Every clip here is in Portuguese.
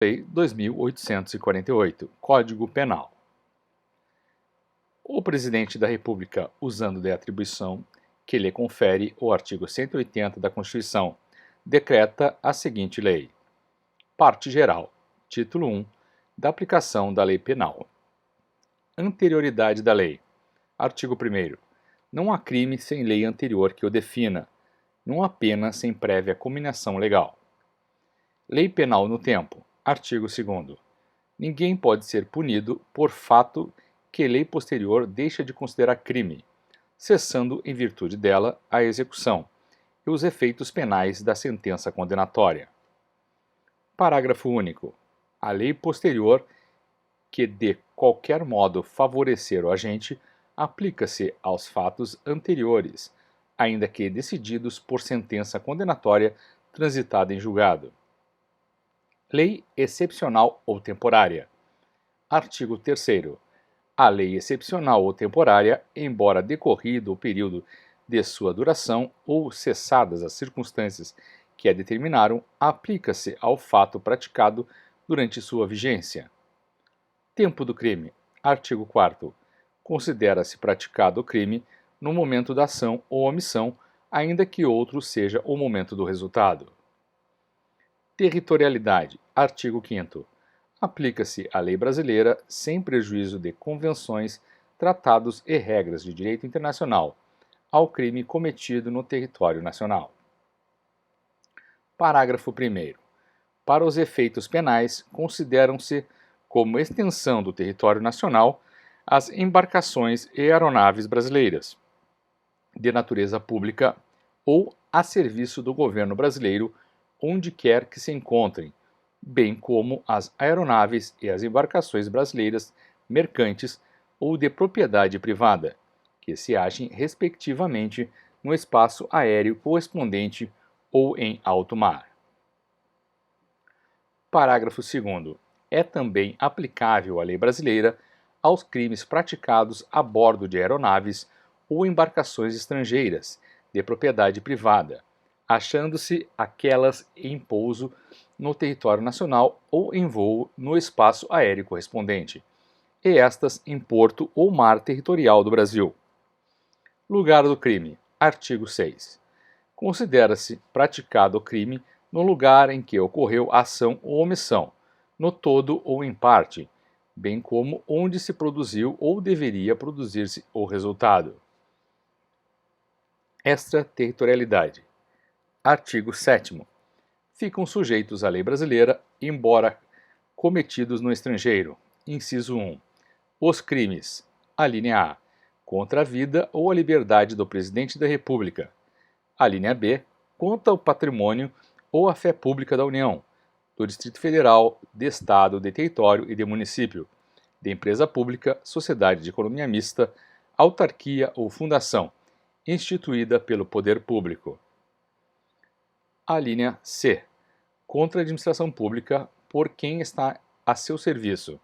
Lei 2.848, Código Penal. O Presidente da República, usando de atribuição que lhe confere o artigo 180 da Constituição, decreta a seguinte lei. Parte geral. Título 1. Da aplicação da lei penal. Anterioridade da lei. Artigo 1º. Não há crime sem lei anterior que o defina. Não há pena sem prévia cominação legal. Lei penal no tempo. Artigo 2º. Ninguém pode ser punido por fato que lei posterior deixa de considerar crime, cessando em virtude dela a execução e os efeitos penais da sentença condenatória. Parágrafo único. A lei posterior que de qualquer modo favorecer o agente aplica-se aos fatos anteriores, ainda que decididos por sentença condenatória transitada em julgado. Lei excepcional ou temporária. Artigo 3º. A lei excepcional ou temporária, embora decorrido o período de sua duração ou cessadas as circunstâncias que a determinaram, aplica-se ao fato praticado durante sua vigência. Tempo do crime. Artigo 4º. Considera-se praticado o crime no momento da ação ou omissão, ainda que outro seja o momento do resultado. Territorialidade. Artigo 5º. Aplica-se a lei brasileira sem prejuízo de convenções, tratados e regras de direito internacional ao crime cometido no território nacional. Parágrafo 1º. Para os efeitos penais, consideram-se como extensão do território nacional as embarcações e aeronaves brasileiras, de natureza pública ou a serviço do governo brasileiro, onde quer que se encontrem, bem como as aeronaves e as embarcações brasileiras mercantes ou de propriedade privada, que se achem respectivamente no espaço aéreo correspondente ou em alto mar. Parágrafo 2º. É também aplicável a lei brasileira aos crimes praticados a bordo de aeronaves ou embarcações estrangeiras de propriedade privada, achando-se aquelas em pouso no território nacional ou em voo no espaço aéreo correspondente, e estas em porto ou mar territorial do Brasil. Lugar do crime. Artigo 6. Considera-se praticado o crime no lugar em que ocorreu a ação ou omissão, no todo ou em parte, bem como onde se produziu ou deveria produzir-se o resultado. Extraterritorialidade. Artigo 7º. Ficam sujeitos à lei brasileira, embora cometidos no estrangeiro. Inciso 1. Os crimes. Alínea A. Contra a vida ou a liberdade do Presidente da República. Alínea B. Contra o patrimônio ou a fé pública da União, do Distrito Federal, de Estado, de território e de município, de empresa pública, sociedade de economia mista, autarquia ou fundação, instituída pelo poder público. Alínea C. Contra a administração pública por quem está a seu serviço.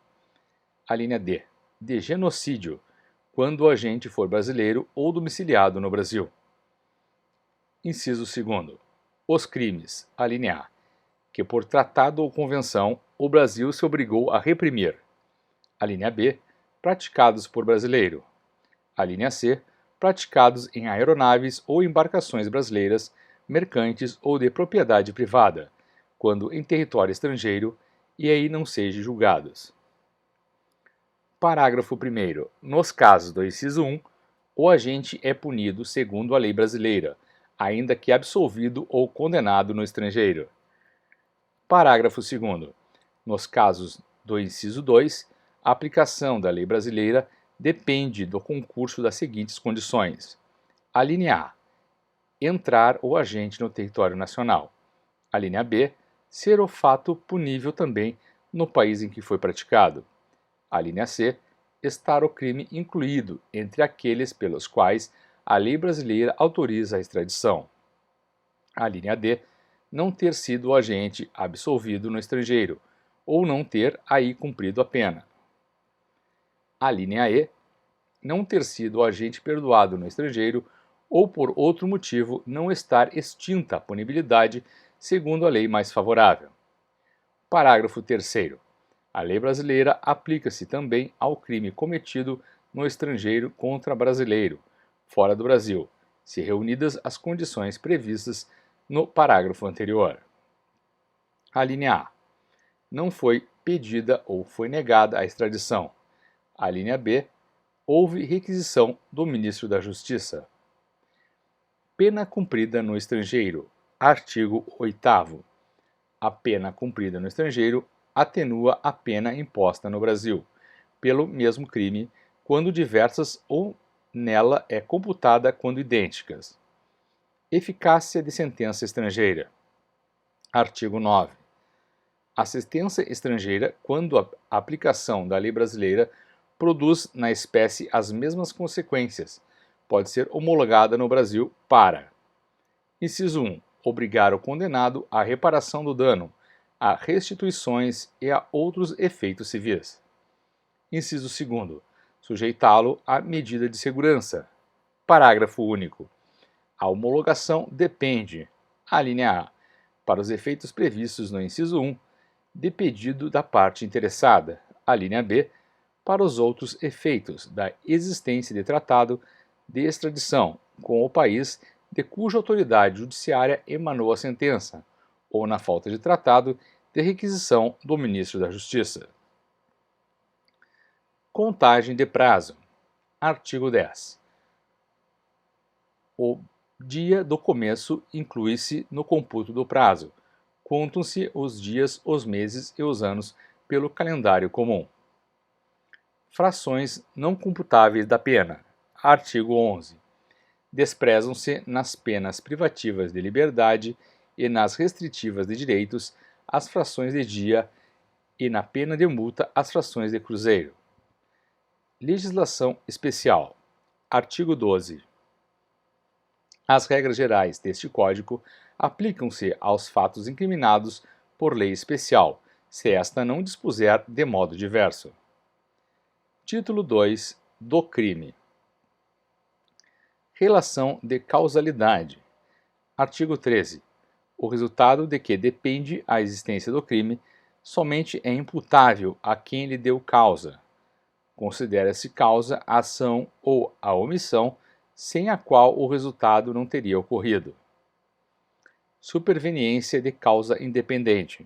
Alínea D. De genocídio, quando o agente for brasileiro ou domiciliado no Brasil. Inciso 2º. Os crimes. Alínea A. Que por tratado ou convenção o Brasil se obrigou a reprimir. Alínea B. Praticados por brasileiro. Alínea C. Praticados em aeronaves ou embarcações brasileiras, mercantes ou de propriedade privada, quando em território estrangeiro e aí não sejam julgados. Parágrafo 1º. Nos casos do inciso 1, o agente é punido segundo a lei brasileira, ainda que absolvido ou condenado no estrangeiro. Parágrafo 2º. Nos casos do inciso 2, a aplicação da lei brasileira depende do concurso das seguintes condições. Alínea A. Entrar o agente no território nacional. Alínea B. Ser o fato punível também no país em que foi praticado. Alínea C. Estar o crime incluído entre aqueles pelos quais a lei brasileira autoriza a extradição. Alínea D. Não ter sido o agente absolvido no estrangeiro, ou não ter aí cumprido a pena. Alínea E. Não ter sido o agente perdoado no estrangeiro ou por outro motivo não estar extinta a punibilidade segundo a lei mais favorável. Parágrafo 3º. A lei brasileira aplica-se também ao crime cometido no estrangeiro contra brasileiro, fora do Brasil, se reunidas as condições previstas no parágrafo anterior. Alínea A. Não foi pedida ou foi negada a extradição. Alínea B. Houve requisição do Ministro da Justiça. Pena cumprida no estrangeiro. Artigo 8º. A pena cumprida no estrangeiro atenua a pena imposta no Brasil, pelo mesmo crime, quando diversas ou nela é computada quando idênticas. Eficácia de sentença estrangeira. Artigo 9. A sentença estrangeira, quando a aplicação da lei brasileira produz na espécie as mesmas consequências, pode ser homologada no Brasil para: inciso 1. Obrigar o condenado à reparação do dano, a restituições e a outros efeitos civis. Inciso 2. Sujeitá-lo à medida de segurança. Parágrafo único. A homologação depende, alínea A, para os efeitos previstos no inciso 1, de pedido da parte interessada, alínea B, para os outros efeitos da existência de tratado de extradição com o país de cuja autoridade judiciária emanou a sentença, ou na falta de tratado, de requisição do Ministro da Justiça. Contagem de prazo. Artigo 10. O dia do começo inclui-se no computo do prazo. Contam-se os dias, os meses e os anos pelo calendário comum. Frações não computáveis da pena. Artigo 11. Desprezam-se nas penas privativas de liberdade e nas restritivas de direitos as frações de dia e na pena de multa as frações de cruzeiro. Legislação especial. Artigo 12. As regras gerais deste Código aplicam-se aos fatos incriminados por lei especial, se esta não dispuser de modo diverso. Título 2 do crime. Relação de causalidade. Artigo 13. O resultado de que depende a existência do crime somente é imputável a quem lhe deu causa. Considera-se causa a ação ou a omissão sem a qual o resultado não teria ocorrido. Superveniência de causa independente.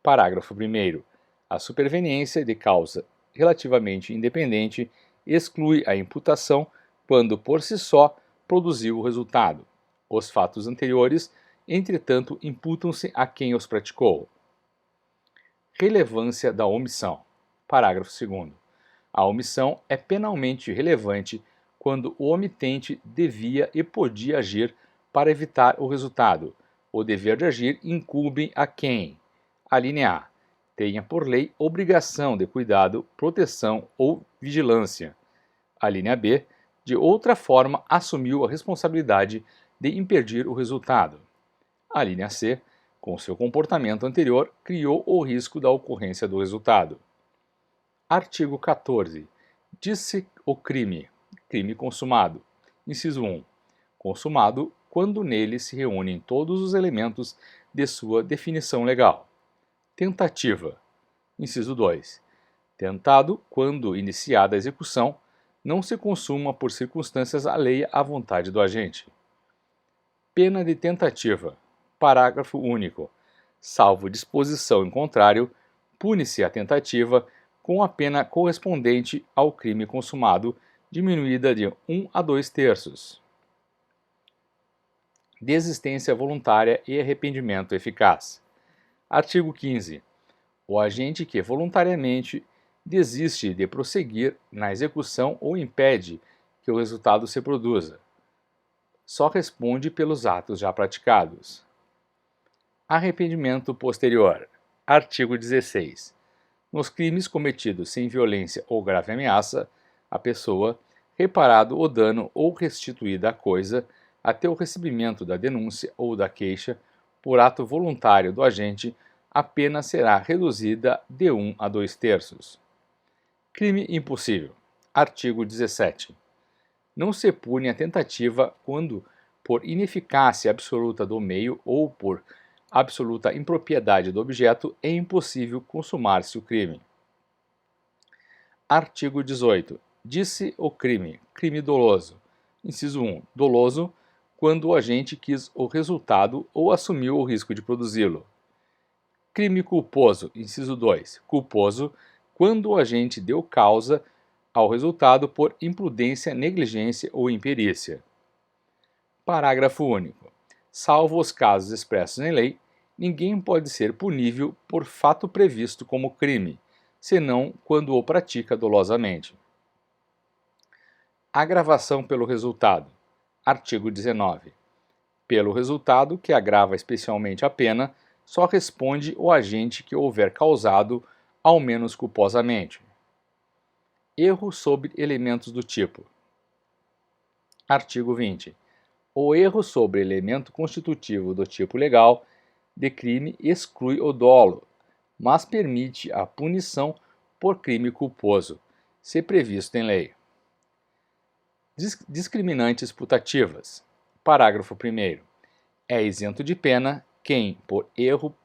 Parágrafo 1º. A superveniência de causa relativamente independente exclui a imputação quando por si só produziu o resultado. Os fatos anteriores, entretanto, imputam-se a quem os praticou. Relevância da omissão. Parágrafo 2º. A omissão é penalmente relevante quando o omitente devia e podia agir para evitar o resultado. O dever de agir incumbe a quem, alínea A, tenha por lei obrigação de cuidado, proteção ou vigilância. Alínea B, de outra forma assumiu a responsabilidade de impedir o resultado. Alínea C, com seu comportamento anterior, criou o risco da ocorrência do resultado. Artigo 14. Diz-se o crime. Crime consumado. Inciso 1. Consumado quando nele se reúnem todos os elementos de sua definição legal. Tentativa. Inciso 2. Tentado quando iniciada a execução, não se consuma por circunstâncias alheia à vontade do agente. Pena de tentativa. Parágrafo único. Salvo disposição em contrário, pune-se a tentativa com a pena correspondente ao crime consumado, diminuída de 1 a 2/3. Desistência voluntária e arrependimento eficaz. Artigo 15. O agente que voluntariamente desiste de prosseguir na execução ou impede que o resultado se produza, só responde pelos atos já praticados. Arrependimento posterior. Artigo 16. Nos crimes cometidos sem violência ou grave ameaça à pessoa, reparado o dano ou restituída a coisa, até o recebimento da denúncia ou da queixa, por ato voluntário do agente, a pena será reduzida de 1 a 2/3. Crime impossível. Artigo 17. Não se pune a tentativa quando, por ineficácia absoluta do meio ou por absoluta impropriedade do objeto, é impossível consumar-se o crime. Artigo 18. Disse o crime, crime doloso. Inciso 1. Doloso, quando o agente quis o resultado ou assumiu o risco de produzi-lo. Crime culposo. Inciso 2. Culposo, quando o agente deu causa ao resultado por imprudência, negligência ou imperícia. Parágrafo único. Salvo os casos expressos em lei, ninguém pode ser punível por fato previsto como crime, senão quando o pratica dolosamente. Agravação pelo resultado. Artigo 19. Pelo resultado, que agrava especialmente a pena, só responde o agente que houver causado, ao menos culposamente. Erro sobre elementos do tipo. Artigo 20. O erro sobre elemento constitutivo do tipo legal de crime exclui o dolo, mas permite a punição por crime culposo, se previsto em lei. Discriminantes putativas. Parágrafo 1º. É isento de pena quem, por erro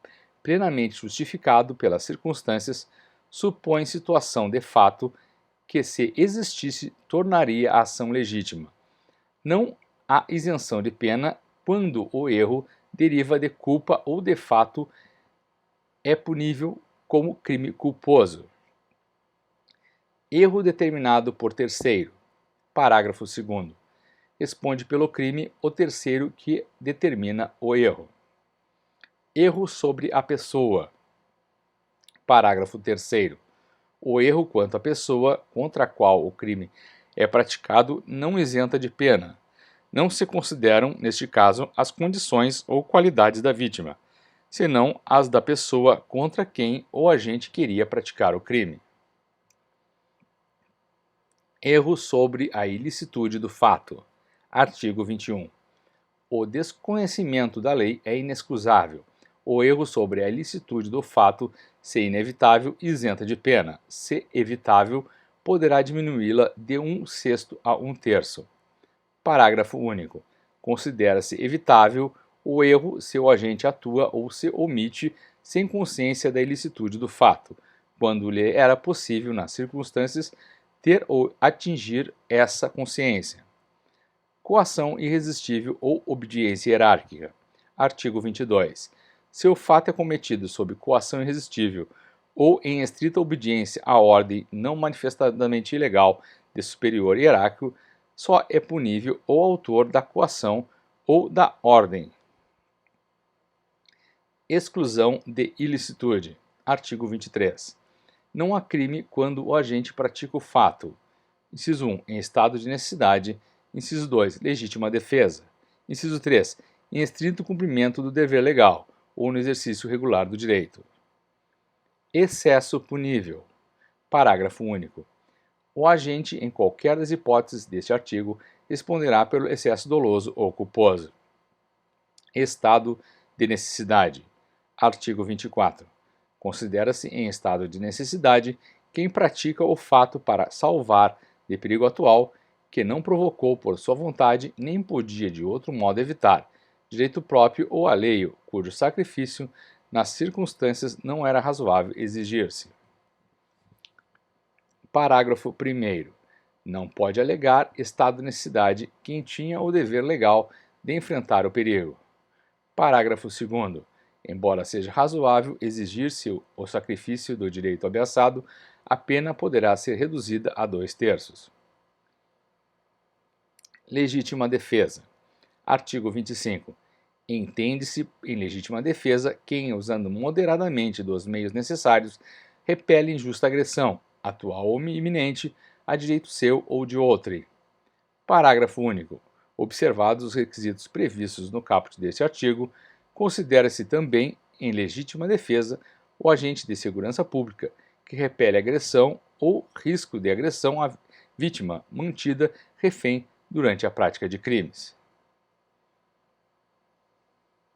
plenamente justificado pelas circunstâncias, supõe situação de fato que, se existisse, tornaria a ação legítima. Não há isenção de pena quando o erro deriva de culpa ou de fato é punível como crime culposo. Erro determinado por terceiro. Parágrafo 2º. Responde pelo crime o terceiro que determina o erro. Erro sobre a pessoa. Parágrafo 3º. O erro quanto à pessoa contra a qual o crime é praticado não isenta de pena. Não se consideram, neste caso, as condições ou qualidades da vítima, senão as da pessoa contra quem o agente queria praticar o crime. Erro sobre a ilicitude do fato. Artigo 21. O desconhecimento da lei é inexcusável. O erro sobre a ilicitude do fato, se inevitável, isenta de pena. Se evitável, poderá diminuí-la de 1/6 a 1/3. Parágrafo único. Considera-se evitável o erro se o agente atua ou se omite sem consciência da ilicitude do fato, quando lhe era possível, nas circunstâncias, ter ou atingir essa consciência. Coação irresistível ou obediência hierárquica. Artigo 22. Se o fato é cometido sob coação irresistível ou em estrita obediência à ordem não manifestadamente ilegal de superior hierárquico, só é punível o autor da coação ou da ordem. Exclusão de ilicitude. Artigo 23. Não há crime quando o agente pratica o fato. Inciso 1. Em estado de necessidade. Inciso 2. Legítima defesa. Inciso 3. Em estrito cumprimento do dever legal ou no exercício regular do direito. Excesso punível. Parágrafo único. O agente, em qualquer das hipóteses deste artigo, responderá pelo excesso doloso ou culposo. Estado de necessidade. Artigo 24. Considera-se em estado de necessidade quem pratica o fato para salvar de perigo atual, que não provocou por sua vontade nem podia de outro modo evitar, direito próprio ou alheio, cujo sacrifício, nas circunstâncias, não era razoável exigir-se. Parágrafo 1º. Não pode alegar estado de necessidade quem tinha o dever legal de enfrentar o perigo. Parágrafo 2º. Embora seja razoável exigir-se o sacrifício do direito ameaçado, a pena poderá ser reduzida a 2/3. Legítima defesa. Artigo 25. Entende-se em legítima defesa quem, usando moderadamente dos meios necessários, repele injusta agressão, atual ou iminente, a direito seu ou de outrem. Parágrafo único. Observados os requisitos previstos no caput deste artigo, considera-se também, em legítima defesa, o agente de segurança pública que repele agressão ou risco de agressão à vítima mantida refém durante a prática de crimes.